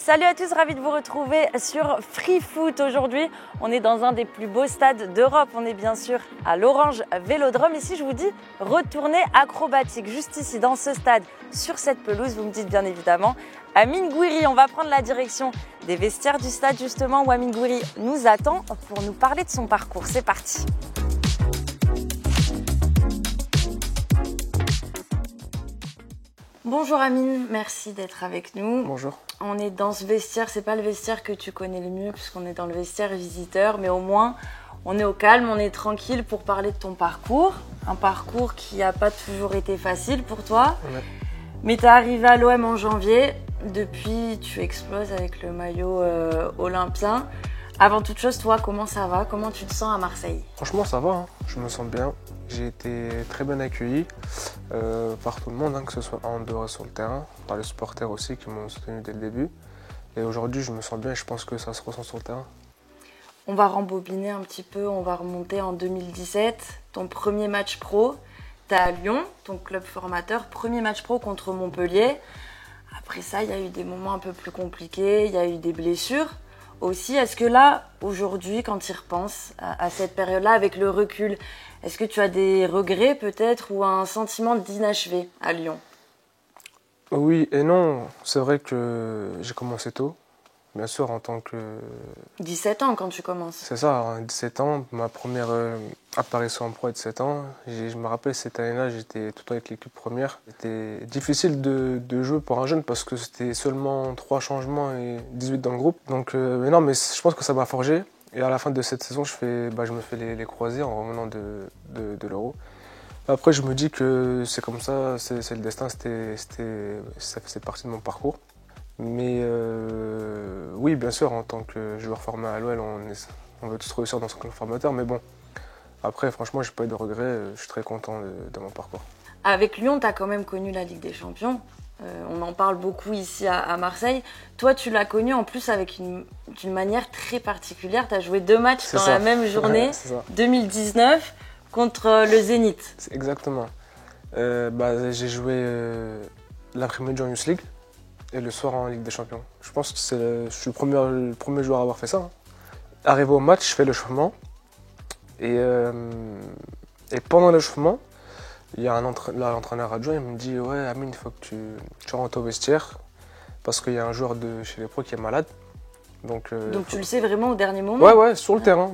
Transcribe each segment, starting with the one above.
Salut à tous, ravi de vous retrouver sur Free Foot. Aujourd'hui, on est dans un des plus beaux stades d'Europe. On est bien sûr à l'Orange Vélodrome. Ici, je vous dis retournée acrobatique. Juste ici, dans ce stade, sur cette pelouse, vous me dites bien évidemment Amine Gouiri. On va prendre la direction des vestiaires du stade justement où Amine Gouiri nous attend pour nous parler de son parcours. C'est parti. Bonjour Amine, merci d'être avec nous. Bonjour. On est dans ce vestiaire, c'est pas le vestiaire que tu connais le mieux puisqu'on est dans le vestiaire visiteur, mais au moins on est au calme, on est tranquille pour parler de ton parcours. Un parcours qui n'a pas toujours été facile pour toi, Ouais. mais tu es arrivé à l'OM en janvier. Depuis, tu exploses avec le maillot olympien. Avant toute chose, toi, comment ça va? Comment tu te sens à Marseille? Franchement, ça va, hein. Je me sens bien. J'ai été très bien accueilli par tout le monde, hein, que ce soit en dehors et sur le terrain, par les supporters aussi qui m'ont soutenu dès le début. Et aujourd'hui, je me sens bien et je pense que ça se ressent sur le terrain. On va rembobiner un petit peu, on va remonter en 2017. Ton premier match pro, tu es à Lyon, ton club formateur. Premier match pro contre Montpellier. Après ça, il y a eu des moments un peu plus compliqués, il y a eu des blessures aussi. Est-ce que là, aujourd'hui, quand tu y repenses à cette période-là, avec le recul, est-ce que tu as des regrets peut-être ou un sentiment d'inachevé à Lyon? Oui et non. C'est vrai que j'ai commencé tôt, bien sûr, en tant que... 17 ans quand tu commences. C'est ça, hein, 17 ans, ma première apparition en pro à 17 ans. Je me rappelle, cette année-là, j'étais tout avec l'équipe première. C'était difficile de jouer pour un jeune parce que c'était seulement 3 changements et 18 dans le groupe. Donc, mais non, mais je pense que ça m'a forgé. Et à la fin de cette saison, je me fais les croisés en revenant de l'Euro. Après, je me dis que c'est comme ça, c'est le destin, ça faisait partie de mon parcours. Mais oui, bien sûr, en tant que joueur formé à l'OL, on veut tous réussir dans son club formateur. Mais bon, après, franchement, j'ai pas eu de regrets. Je suis très content de mon parcours. Avec Lyon, tu as quand même connu la Ligue des Champions. On en parle beaucoup ici à Marseille. Toi, tu l'as connu en plus d'une manière très particulière. Tu as joué 2 matchs dans la même journée, 2019, contre le Zénith. Exactement. J'ai joué l'après-midi en Youth League et le soir en Ligue des Champions. Je pense que je suis le premier joueur à avoir fait ça, hein. Arrivé au match, je fais l'échauffement. Et pendant l'échauffement, il y a l'entraîneur adjoint, il me dit « Ouais, Amine, il faut que tu rentres au vestiaire parce qu'il y a un joueur de chez les pros qui est malade. » Donc tu le sais vraiment au dernier moment? Ouais, sur le terrain.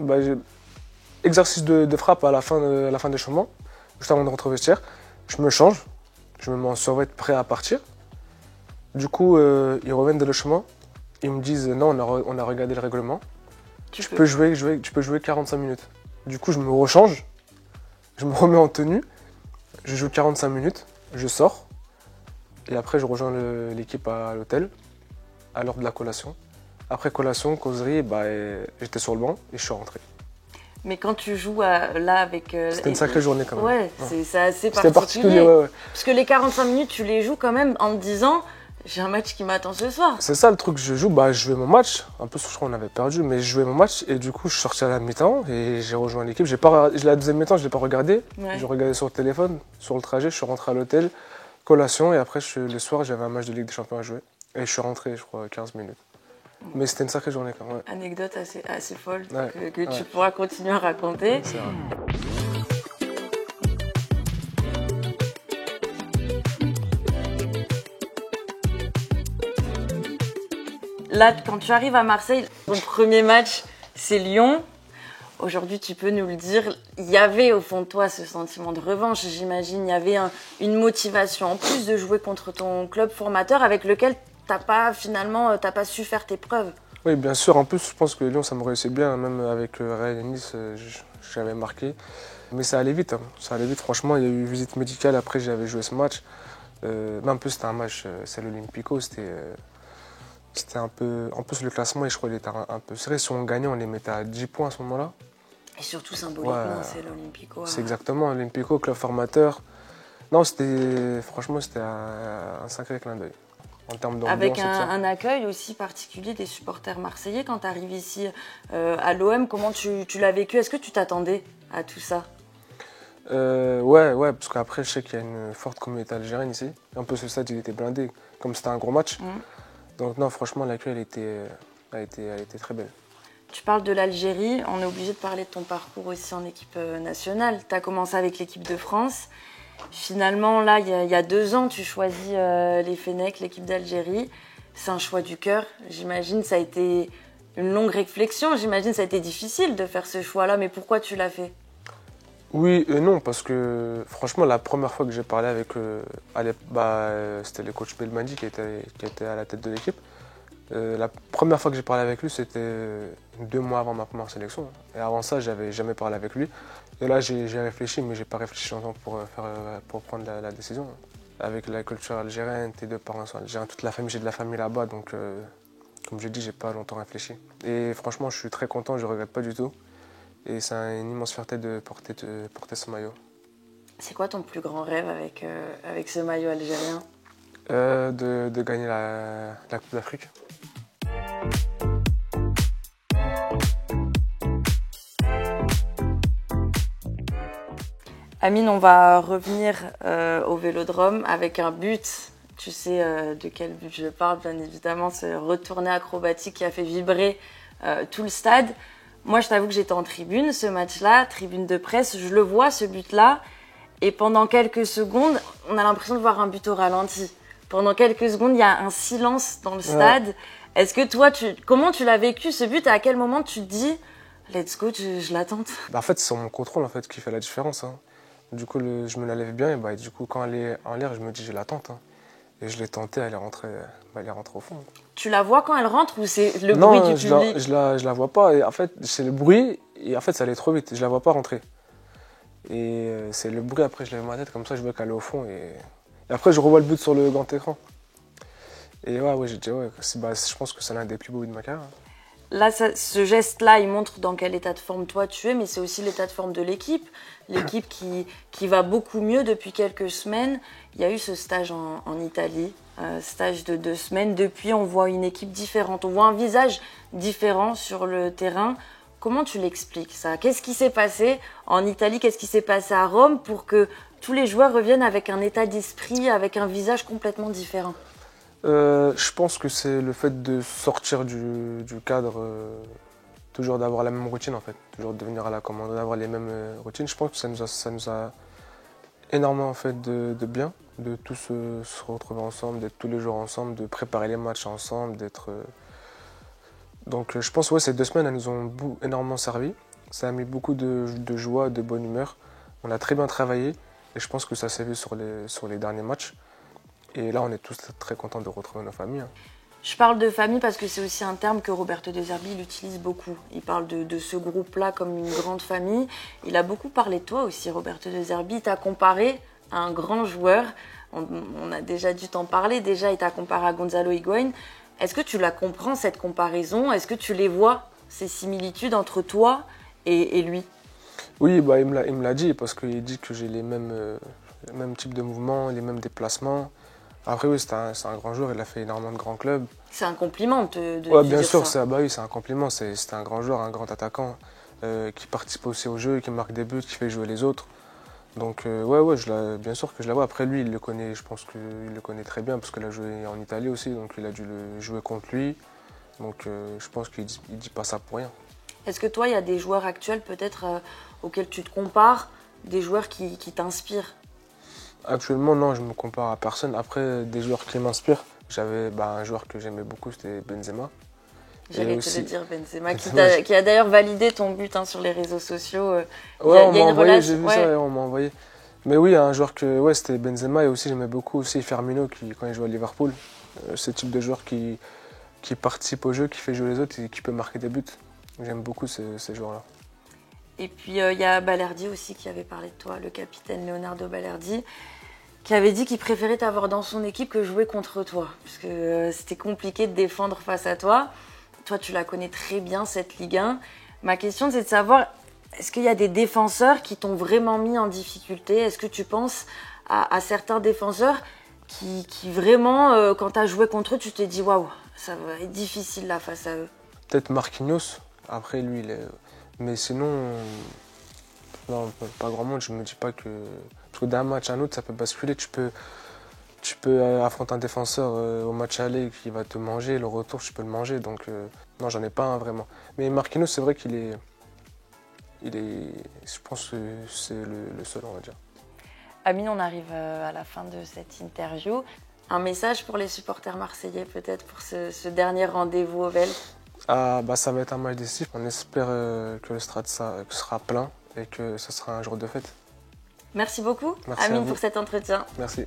Exercice de frappe à la fin des l'échauffement, juste avant de rentrer au vestiaire. Je me change, je me mets en survêt prêt à partir. Du coup, ils reviennent de l'échauffement. Ils me disent « Non, on a regardé le règlement. Tu peux jouer 45 minutes. » Du coup, je me rechange, je me remets en tenue. Je joue 45 minutes, je sors et après je rejoins l'équipe à l'hôtel à l'heure de la collation. Après collation, causerie, j'étais sur le banc et je suis rentré. Mais quand tu joues là avec... C'était une sacrée journée quand même. Ouais, c'est assez particulier. C'était particulier, ouais. Parce que les 45 minutes, tu les joues quand même en te disant... J'ai un match qui m'attend ce soir. C'est ça le truc, je jouais mon match. Un peu, je crois qu'on avait perdu, mais je jouais mon match et du coup, je suis sorti à la mi-temps et j'ai rejoint l'équipe. La deuxième mi-temps, je ne l'ai pas regardé. Ouais. Je regardais sur le téléphone, sur le trajet. Je suis rentré à l'hôtel, collation et après, le soir, j'avais un match de Ligue des Champions à jouer. Et je suis rentré, je crois, 15 minutes. Mais c'était une sacrée journée quand même. Ouais. Anecdote assez folle que ouais. Tu pourras continuer à raconter. C'est vrai. Là, quand tu arrives à Marseille, ton premier match, c'est Lyon. Aujourd'hui, tu peux nous le dire, il y avait au fond de toi ce sentiment de revanche, j'imagine. Il y avait une motivation en plus de jouer contre ton club formateur avec lequel t'as pas su faire tes preuves. Oui, bien sûr. En plus, je pense que Lyon, ça me réussit bien. Même avec Real et Nice, j'avais marqué. Mais ça allait vite. Hein. Ça allait vite. Franchement, il y a eu visite médicale. Après, j'avais joué ce match. Mais en plus, c'était un match, c'est l'Olympico. C'était un peu... En plus, le classement, je crois qu'il était un peu serré. Si on gagnait, on les mettait à 10 points à ce moment-là. Et surtout, symboliquement, c'est l'Olympico. C'est exactement l'Olympico, club formateur. Non, franchement, c'était un sacré clin d'œil. En termes d'ambiance. Avec un accueil aussi particulier des supporters marseillais. Quand tu arrives ici à l'OM, comment tu l'as vécu? Est-ce que tu t'attendais à tout ça? Ouais, parce qu'après, je sais qu'il y a une forte communauté algérienne ici. En plus, ce stade, il était blindé. Comme c'était un gros match. Donc non, franchement, l'accueil, elle était très belle. Tu parles de l'Algérie, on est obligé de parler de ton parcours aussi en équipe nationale. Tu as commencé avec l'équipe de France. Finalement, là, il y a 2 ans, tu choisis les Fennecs, l'équipe d'Algérie. C'est un choix du cœur. J'imagine ça a été une longue réflexion. J'imagine ça a été difficile de faire ce choix-là. Mais pourquoi tu l'as fait? Oui et non, parce que franchement, la première fois que j'ai parlé avec c'était le coach Belmadi qui était à la tête de l'équipe. La première fois que j'ai parlé avec lui, c'était 2 mois avant ma première sélection. Et avant ça, j'avais jamais parlé avec lui. Et là, j'ai réfléchi, mais j'ai pas réfléchi longtemps pour prendre la décision. Avec la culture algérienne, tes 2 parents sont algériens, toute la famille, j'ai de la famille là-bas, donc comme j'ai dit, j'ai pas longtemps réfléchi. Et franchement, je suis très content, je regrette pas du tout. Et c'est une immense fierté de porter ce maillot. C'est quoi ton plus grand rêve avec ce maillot algérien? De gagner la Coupe d'Afrique. Amine, on va revenir au Vélodrome avec un but. Tu sais de quel but je parle, bien évidemment, ce retourné acrobatique qui a fait vibrer tout le stade. Moi, je t'avoue que j'étais en tribune ce match-là, tribune de presse. Je le vois, ce but-là. Et pendant quelques secondes, on a l'impression de voir un but au ralenti. Pendant quelques secondes, il y a un silence dans le stade. Ouais. Est-ce que toi, comment tu l'as vécu ce but et à quel moment tu te dis « let's go, je l'attente » ? En fait, c'est mon contrôle qui fait la différence. Hein. Du coup, je me la lève bien et du coup, quand elle est en l'air, je me dis « je la tente ». Hein. Et je l'ai tentée, elle est rentrée au fond. Tu la vois quand elle rentre ou c'est le bruit du public ? Non, je la vois pas. Et en fait, c'est le bruit et en fait, ça allait trop vite. Je la vois pas rentrer. Et c'est le bruit, après, je lève ma tête comme ça, je vois qu'elle est au fond. Et après, je revois le but sur le grand écran. Et ouais, j'ai dit, je pense que c'est l'un des plus beaux buts de ma carrière. Là, ce geste-là, il montre dans quel état de forme toi tu es, mais c'est aussi l'état de forme de l'équipe. L'équipe qui va beaucoup mieux depuis quelques semaines. Il y a eu ce stage en Italie, stage de 2 semaines. Depuis, on voit une équipe différente, on voit un visage différent sur le terrain. Comment tu l'expliques ça ? Qu'est-ce qui s'est passé en Italie ? Qu'est-ce qui s'est passé à Rome pour que tous les joueurs reviennent avec un état d'esprit, avec un visage complètement différent ? Je pense que c'est le fait de sortir du cadre, toujours d'avoir la même routine en fait, toujours de venir à la commande, d'avoir les mêmes routines. Je pense que ça nous a énormément fait de bien, de tous se retrouver ensemble, d'être tous les jours ensemble, de préparer les matchs ensemble, d'être... Donc je pense que ces 2 semaines, elles nous ont énormément servi. Ça a mis beaucoup de joie, de bonne humeur. On a très bien travaillé et je pense que ça s'est vu sur les derniers matchs. Et là, on est tous très contents de retrouver nos familles. Je parle de famille parce que c'est aussi un terme que Roberto De Zerbi utilise beaucoup. Il parle de ce groupe-là comme une grande famille. Il a beaucoup parlé de toi aussi, Roberto De Zerbi. Il t'a comparé à un grand joueur. On a déjà dû t'en parler. Déjà, il t'a comparé à Gonzalo Higuaín. Est-ce que tu la comprends, cette comparaison ? Est-ce que tu les vois, ces similitudes entre toi et lui ? Oui, il me l'a dit parce qu'il dit que j'ai les mêmes types de mouvements, les mêmes déplacements. Après oui, c'est un grand joueur, il a fait énormément de grands clubs. C'est un compliment de ouais, bien dire sûr, ça. Oui, c'est un compliment. C'est un grand joueur, un grand attaquant qui participe aussi au jeu, qui marque des buts, qui fait jouer les autres. Donc bien sûr que je la vois. Après lui, il le connaît, je pense qu'il le connaît très bien parce qu'il a joué en Italie aussi, donc il a dû le jouer contre lui. Donc je pense qu'il dit pas ça pour rien. Est-ce que toi, il y a des joueurs actuels peut-être auxquels tu te compares, des joueurs qui t'inspirent ? Actuellement, non, je me compare à personne. Après, des joueurs qui m'inspirent, j'avais un joueur que j'aimais beaucoup, c'était Benzema. J'allais te le dire, Benzema, qui a d'ailleurs validé ton but sur les réseaux sociaux. Ouais, on m'a envoyé, j'ai vu ça, on m'a envoyé. Mais oui, un joueur c'était Benzema et aussi j'aimais beaucoup aussi Firmino quand il joue à Liverpool. Ce type de joueur qui participe au jeu, qui fait jouer les autres et qui peut marquer des buts. J'aime beaucoup ces joueurs-là. Et puis il y a Balerdi aussi qui avait parlé de toi, le capitaine Leonardo Balerdi, qui avait dit qu'il préférait t'avoir dans son équipe que jouer contre toi, parce que c'était compliqué de défendre face à toi. Toi, tu la connais très bien, cette Ligue 1. Ma question, c'est de savoir, est-ce qu'il y a des défenseurs qui t'ont vraiment mis en difficulté ? Est-ce que tu penses à certains défenseurs qui vraiment, quand tu as joué contre eux, tu t'es dit « waouh, ça va être difficile là face à eux ». Peut-être Marquinhos, après lui, il est... Mais sinon, non, pas grand monde, je me dis pas que... Parce que d'un match à un autre, ça peut basculer, tu peux Tu peux affronter un défenseur au match aller qui va te manger, le retour tu peux le manger, donc non j'en ai pas un vraiment. Mais Marquinhos c'est vrai je pense que c'est le seul on va dire. Amine, on arrive à la fin de cette interview. Un message pour les supporters marseillais peut-être pour ce dernier rendez-vous au Vel? Ah bah ça va être un match décisif, on espère que le stade sera plein et que ce sera un jour de fête. Merci beaucoup Merci à Amine vous. pour cet entretien. Merci.